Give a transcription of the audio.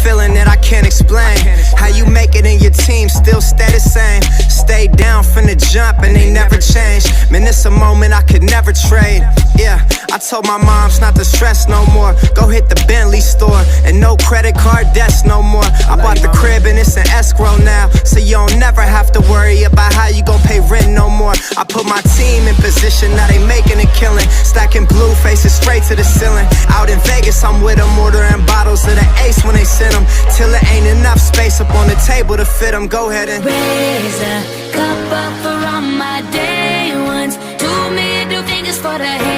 feeling that I can't explain. How you make it in your team still stay the same. Stay down from the jump and they never change. Man, it's a moment I could never trade. Yeah, I told my moms not to stress no more. Go hit the Bentley store and no credit card debts no more. I bought the crib and it's an escrow now, so you don't never have to worry about how you gon' pay rent no more. I put my team in position, now they making a killing. Stacking blue faces straight to the ceiling. Out in Vegas, I'm with them, ordering bottles of the Ace when they send them, till it ain't enough space up on the table to fit them. Go ahead and raise a cup up for all my day ones. 2 middle fingers for the hate.